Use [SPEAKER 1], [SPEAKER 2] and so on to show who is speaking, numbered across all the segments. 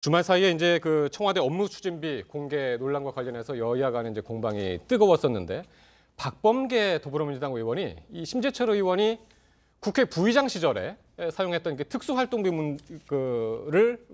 [SPEAKER 1] 주말 사이에 이제 그 청와대 업무추진비 공개 논란과 관련해서 여야 간의 이제 공방이 뜨거웠었는데 박범계 더불어민주당 의원이 이 심재철 의원이 국회 부의장 시절에 사용했던 그 특수활동비를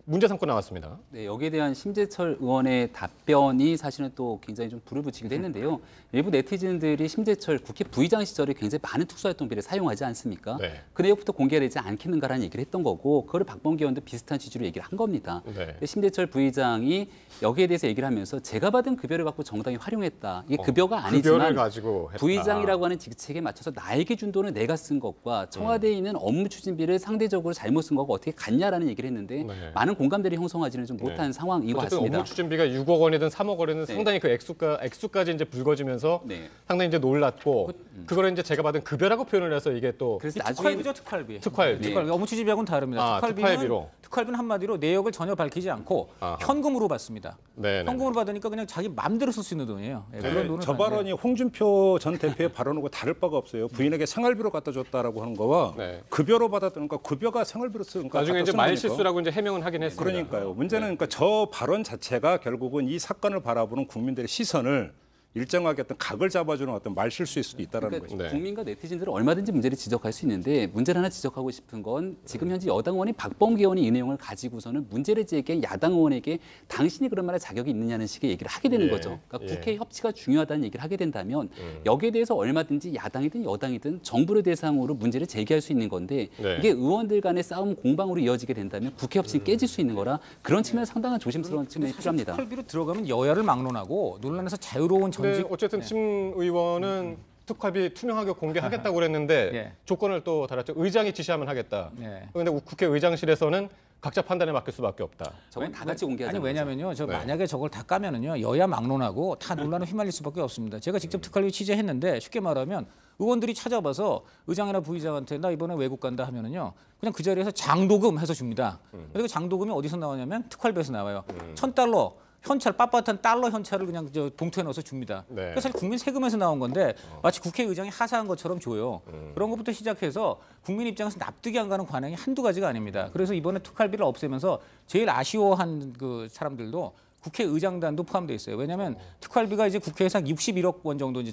[SPEAKER 1] 문제 삼고 나왔습니다.
[SPEAKER 2] 네, 여기에 대한 심재철 의원의 답변이 사실은 또 굉장히 좀 불을 붙이기도 했는데요. 일부 네티즌들이 심재철 국회 부의장 시절에 굉장히 많은 특수활동비를 사용하지 않습니까? 네. 그 내역부터 공개되지 않겠는가라는 얘기를 했던 거고, 그걸 박범계 의원도 비슷한 취지로 얘기를 한 겁니다. 네. 심재철 부의장이 여기에 대해서 얘기를 하면서 제가 받은 급여를 갖고 정당히 활용했다. 이게 급여가 아니지만
[SPEAKER 1] 가지고
[SPEAKER 2] 부의장이라고 하는 직책에 맞춰서 나에게 준 돈을 내가 쓴 것과 청와대에 있는 업무 추진비를 상대적으로 잘못 쓴 거가 어떻게 같냐라는 얘기를 했는데 많은 공감대를 형성하지는 좀 못한 상황인 것 같습니다.
[SPEAKER 1] 업무 추진비가 6억 원이든 3억 원이든 상당히 그 액수까지 이제 불거지면서 상당히 이제 놀랐고 그거를 이제 제가 받은 급여라고 표현을 해서 이게 또
[SPEAKER 3] 그래서 특활비죠, 특활비.
[SPEAKER 1] 특활비.
[SPEAKER 3] 업무 추진비하고는 다릅니다.
[SPEAKER 1] 특활비로.
[SPEAKER 3] 특활비는 한마디로 내역을 전혀 밝히지 않고 현금으로 받습니다. 현금으로 받으니까 그냥 자기 마음대로 쓸 수 있는 돈이에요. 그런 돈을
[SPEAKER 4] 저 발언이 홍준표 전 대표의 발언하고 다를 바가 없어요. 부인에게 생활비로 갖다 줬다라고 하는 거와 급여로 받았다니까 급여가 생활비로 쓰니까
[SPEAKER 1] 나중에 이제 말 실수라고 이제 해명은 하긴 했습니다.
[SPEAKER 4] 그러니까요. 문제는 그러니까 저 발언 자체가 결국은 이 사건을 바라보는 국민들의 시선을 일정하게 어떤 각을 잡아주는 어떤 말실수일 수도 있다는 거죠.
[SPEAKER 2] 국민과 네티즌들은 얼마든지 문제를 지적할 수 있는데 문제를 하나 지적하고 싶은 건 지금 현재 여당 의원이 박범계 의원이 이 내용을 가지고서는 문제를 제기한 야당 의원에게 당신이 그런 말할 자격이 있느냐는 식의 얘기를 하게 되는 거죠. 그러니까 국회 협치가 중요하다는 얘기를 하게 된다면 여기에 대해서 얼마든지 야당이든 여당이든 정부를 대상으로 문제를 제기할 수 있는 건데 이게 의원들 간의 싸움 공방으로 이어지게 된다면 국회 협치는 깨질 수 있는 거라 그런 측면에서 상당한 조심스러운 측면이 필요합니다.
[SPEAKER 3] 특활비로 들어가면 여야를 막론하고 논란에서 자유로운
[SPEAKER 1] 어쨌든 심 의원은 특활비 투명하게 공개하겠다고 그랬는데 조건을 또 달았죠. 의장이 지시하면 하겠다. 그런데 국회의장실에서는 각자 판단에 맡길 수밖에 없다.
[SPEAKER 2] 저건 다 같이 공개하자는
[SPEAKER 3] 거죠. 왜냐면요. 만약에 저걸 다 까면은요. 여야 막론하고 다 논란에 휘말릴 수밖에 없습니다. 제가 직접 특활비 취재했는데 쉽게 말하면 의원들이 찾아봐서 의장이나 부의장한테 나 이번에 외국 간다 하면은요. 그냥 그 자리에서 장도금 해서 줍니다. 그리고 장도금이 어디서 나오냐면 특활비에서 나와요. $1,000 현찰, 빳빳한 달러 현찰을 그냥 봉투에 넣어서 줍니다. 그래서 사실 국민 세금에서 나온 건데 마치 국회의장이 하사한 것처럼 줘요. 그런 것부터 시작해서 국민 입장에서 납득이 안 가는 관행이 한두 가지가 아닙니다. 그래서 이번에 특활비를 없애면서 제일 아쉬워한 그 사람들도 국회의장단도 포함되어 있어요. 왜냐하면 특활비가 이제 국회에서 61억 원 정도 이제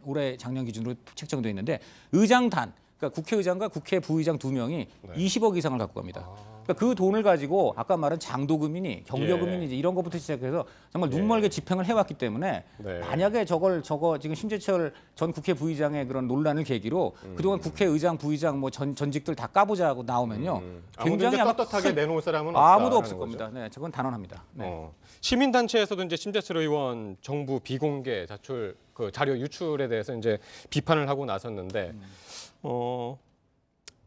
[SPEAKER 3] 올해 작년 기준으로 책정되어 있는데 의장단, 그러니까 국회의장과 국회 부의장 2명이 20억 이상을 갖고 갑니다. 그러니까 그 돈을 가지고 아까 말한 장도금이니 경력금이니 이런 것부터 시작해서 정말 눈멀게 집행을 해왔기 때문에 만약에 저거 지금 심재철 전 국회 부의장의 그런 논란을 계기로 그동안 국회의장, 부의장 뭐 전직들 다 까보자고 나오면요.
[SPEAKER 1] 굉장히 떳떳하게 내놓을 사람은
[SPEAKER 3] 아무도 없을 겁니다. 네, 저건 단언합니다.
[SPEAKER 1] 시민단체에서도 이제 심재철 의원 정부 비공개 자출 그 자료 유출에 대해서 이제 비판을 하고 나섰는데.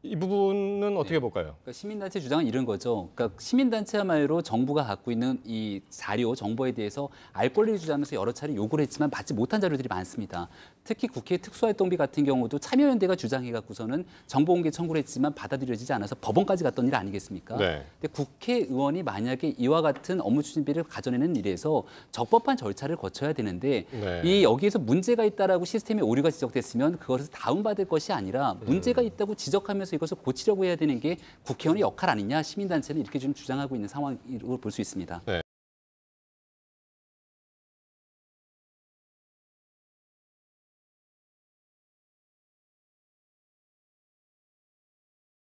[SPEAKER 1] 이 부분은 어떻게 볼까요?
[SPEAKER 2] 그러니까 시민단체 주장은 이런 거죠. 그러니까 시민단체야말로 정부가 갖고 있는 이 자료, 정보에 대해서 알 권리를 주자면서 여러 차례 요구를 했지만 받지 못한 자료들이 많습니다. 특히 국회 특수활동비 같은 경우도 참여연대가 주장해갖고서는 정보공개 청구를 했지만 받아들여지지 않아서 법원까지 갔던 일 아니겠습니까? 근데 국회의원이 만약에 이와 같은 업무 추진비를 가져내는 일에서 적법한 절차를 거쳐야 되는데 이 여기에서 문제가 있다라고 시스템에 오류가 지적됐으면 그것을 다운받을 것이 아니라 문제가 있다고 지적하면서 이것을 고치려고 해야 되는 게 국회의원의 역할 아니냐 시민단체는 이렇게 좀 주장하고 있는 상황으로 볼 수 있습니다.